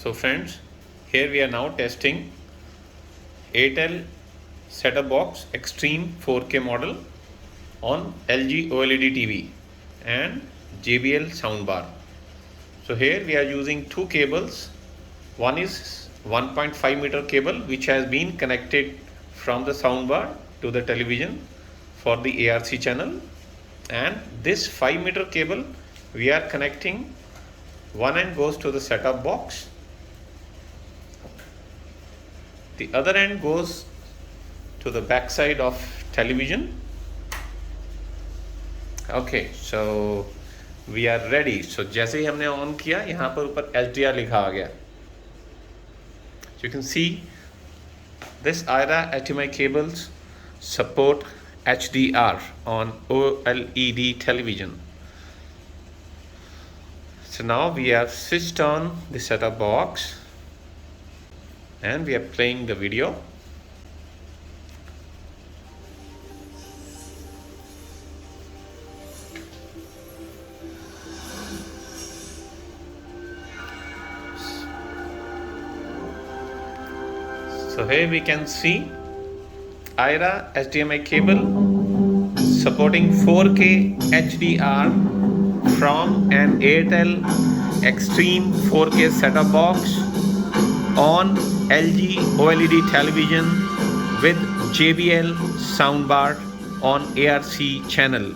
So friends, here we are now testing Airtel Set Top Box Xtream 4K model on LG OLED TV and JBL Soundbar. So here we are using two cables. One is 1.5 meter cable which has been connected from the soundbar to the television for the ARC channel, and this 5 meter cable we are connecting. One end goes to the set-top box, the other end goes to the back side of television. Okay, so we are ready. So जैसे ही हमने on किया, यहाँ पर ऊपर HDR लिखा आ गया. So you can see this EiRA HDMI cables support HDR on OLED television. So now we have switched on the set-top box and we are playing the video. So here we can see EiRA HDMI cable supporting 4K HDR from an Airtel Xtream 4K set-top box on LG OLED television with JBL soundbar on ARC channel.